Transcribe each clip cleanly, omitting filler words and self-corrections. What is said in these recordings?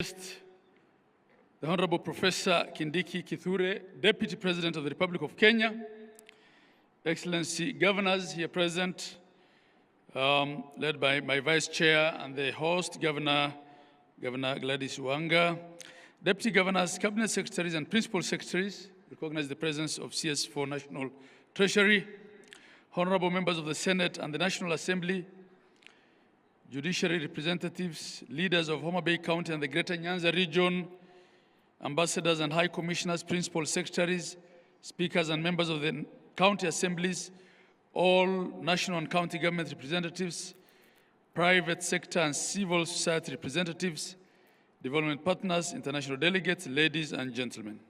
The Honorable Professor Kindiki Kithure, Deputy President of the Republic of Kenya, Excellency Governors here present, led by my Vice Chair and the host, Governor Gladys Wanga, Deputy Governors, Cabinet Secretaries and Principal Secretaries, recognize the presence of CS4 National Treasury, Honorable Members of the Senate and the National Assembly, Judiciary representatives, leaders of Homa Bay County and the Greater Nyanza region, ambassadors and high commissioners, principal secretaries, speakers and members of the county assemblies, all national and county government representatives, private sector and civil society representatives, development partners, international delegates, ladies and gentlemen.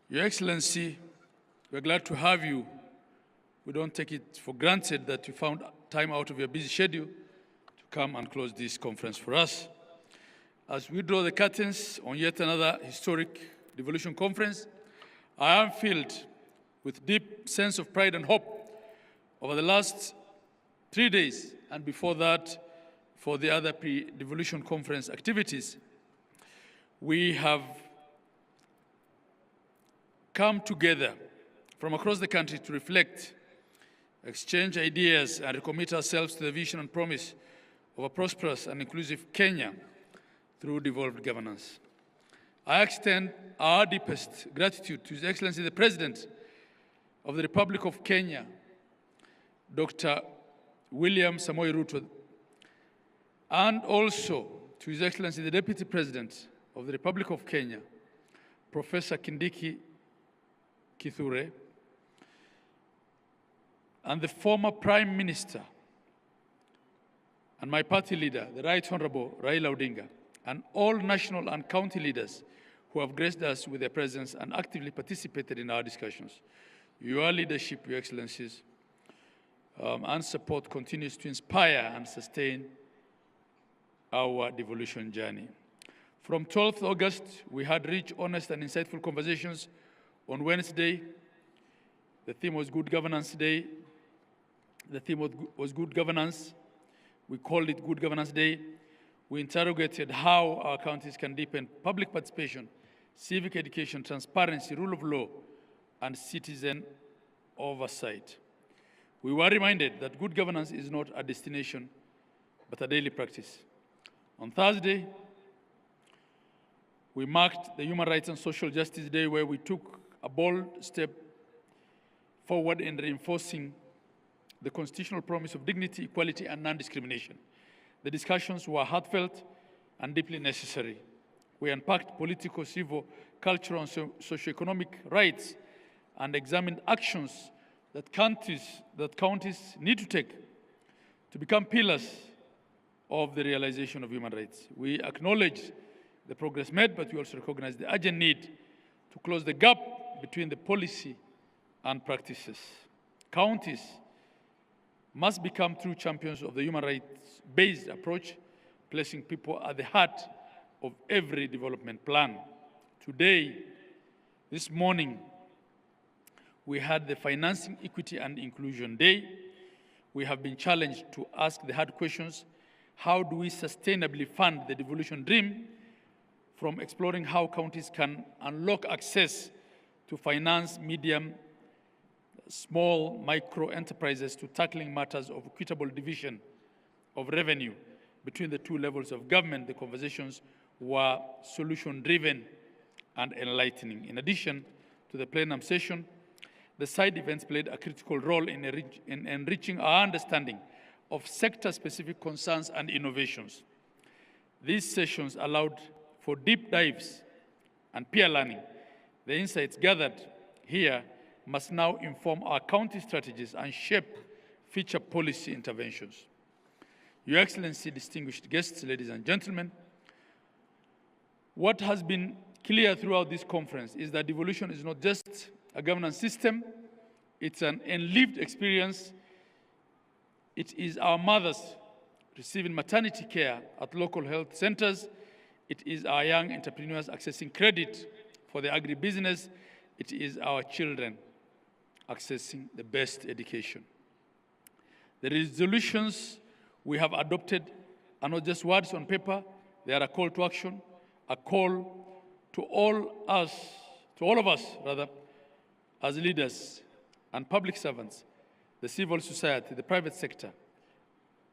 Your Excellency, we're glad to have you. We don't take it for granted that you found time out of your busy schedule to come and close this conference for us. As we draw the curtains on yet another historic Devolution conference, I am filled with deep sense of pride and hope over the last 3 days and before that for the other pre-Devolution conference activities. We have come together from across the country to reflect, exchange ideas and recommit ourselves to the vision and promise of a prosperous and inclusive Kenya through devolved governance. I extend our deepest gratitude to His Excellency the President of the Republic of Kenya, Dr. William Samoei Ruto, and also to His Excellency the Deputy President of the Republic of Kenya, Professor Kindiki Kithure, and the former Prime Minister and my party leader, the Right Honorable Raila Odinga, and all national and county leaders who have graced us with their presence and actively participated in our discussions. Your leadership, Your Excellencies, and support continues to inspire and sustain our devolution journey. From 12th August, we had rich, honest, and insightful conversations. On Wednesday, the theme was Good Governance Day. The theme was Good Governance. We called it Good Governance Day. We interrogated how our counties can deepen public participation, civic education, transparency, rule of law, and citizen oversight. We were reminded that good governance is not a destination, but a daily practice. On Thursday, we marked the Human Rights and Social Justice Day, where we took a bold step forward in reinforcing the constitutional promise of dignity, equality, and non-discrimination. The discussions were heartfelt and deeply necessary. We unpacked political, civil, cultural, and socioeconomic rights and examined actions that counties need to take to become pillars of the realization of human rights. We acknowledge the progress made, but we also recognize the urgent need to close the gap between the policy and practices. Counties must become true champions of the human rights-based approach, placing people at the heart of every development plan. Today, this morning, we had the Financing Equity and Inclusion Day. We have been challenged to ask the hard questions: how do we sustainably fund the devolution dream, from exploring how counties can unlock access to finance medium, small, micro enterprises, to tackling matters of equitable division of revenue between the two levels of government. The conversations were solution-driven and enlightening. In addition to the plenum session, the side events played a critical role in enriching our understanding of sector-specific concerns and innovations. These sessions allowed for deep dives and peer learning. The insights gathered here must now inform our county strategies and shape future policy interventions. Your Excellency, distinguished guests, ladies and gentlemen, what has been clear throughout this conference is that devolution is not just a governance system, it's an lived experience. It is our mothers receiving maternity care at local health centers. It is our young entrepreneurs accessing credit for their agribusiness. It is our children accessing the best education. The resolutions we have adopted are not just words on paper, They are a call to action, a call to all of us, as leaders and public servants, the civil society, the private sector,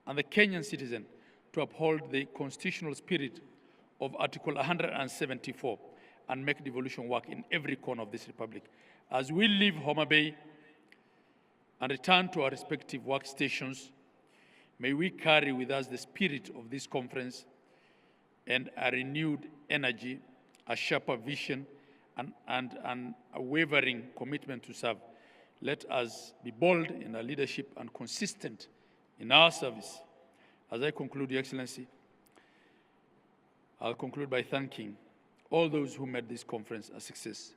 and the Kenyan citizen to uphold the constitutional spirit of Article 174 and make devolution work in every corner of this republic. As we leave Homa Bay and return to our respective workstations, may we carry with us the spirit of this conference and a renewed energy, a sharper vision, and a wavering commitment to serve. Let us be bold in our leadership and consistent in our service. As I conclude, Your Excellency, I'll conclude by thanking all those who made this conference a success.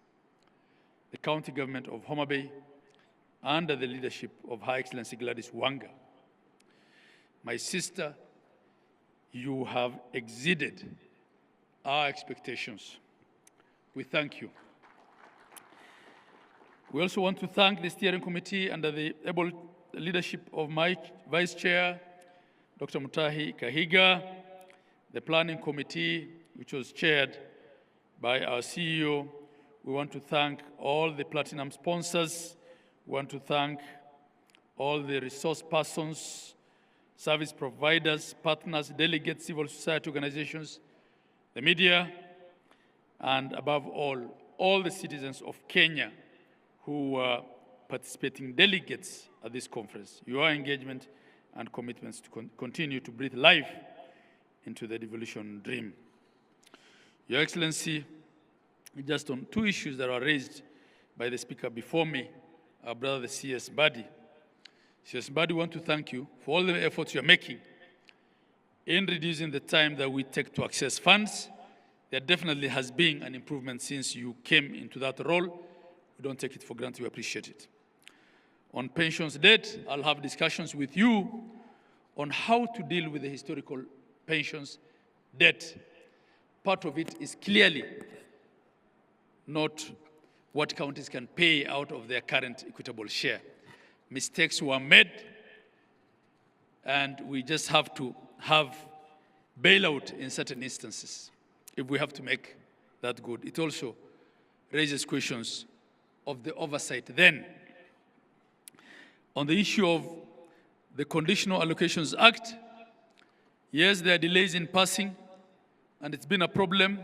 The county government of Homa Bay, under the leadership of Her Excellency Gladys Wanga. My sister, you have exceeded our expectations. We thank you. We also want to thank the steering committee under the able leadership of my Vice Chair, Dr. Mutahi Kahiga, the planning committee, which was chaired by our CEO. We want to thank all the platinum sponsors. We want to thank all the resource persons, service providers, partners, delegates, civil society organizations, the media, and above all the citizens of Kenya who were participating delegates at this conference. Your engagement and commitments to continue to breathe life into the devolution dream. Your Excellency, just on two issues that were raised by the speaker before me, our brother, the CS Badi. CS Badi, want to thank you for all the efforts you're making in reducing the time that we take to access funds. There definitely has been an improvement since you came into that role. We don't take it for granted, we appreciate it. On pensions debt, I'll have discussions with you on how to deal with the historical pensions debt. Part of it is clearly not what counties can pay out of their current equitable share. Mistakes were made, and we just have to have bailout in certain instances if we have to make that good. It also raises questions of the oversight then. On the issue of the Conditional Allocations Act, yes, there are delays in passing, and it's been a problem.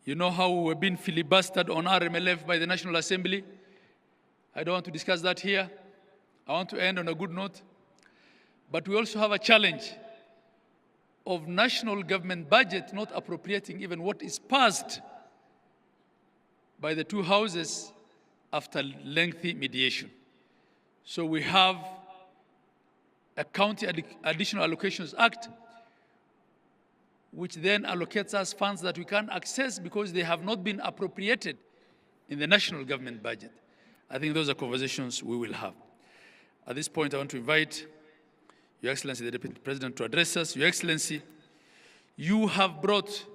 You know how we've been filibustered on RMLF by the National Assembly. I don't want to discuss that here. I want to end on a good note. But we also have a challenge of national government budget not appropriating even what is passed by the two houses after lengthy mediation. So we have a County Additional Allocations Act, which then allocates us funds that we can't access because they have not been appropriated in the national government budget. I think those are conversations we will have. At this point, I want to invite Your Excellency, the Deputy President, to address us. Your Excellency, you have brought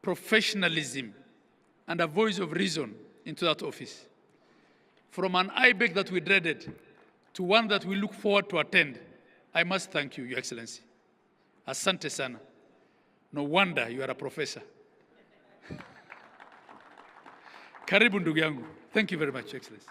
professionalism and a voice of reason into that office. From an IBEC that we dreaded to one that we look forward to attend, I must thank you, Your Excellency. Asante sana. No wonder you are a professor. Karibu ndugu yangu. Thank you very much, Your Excellency.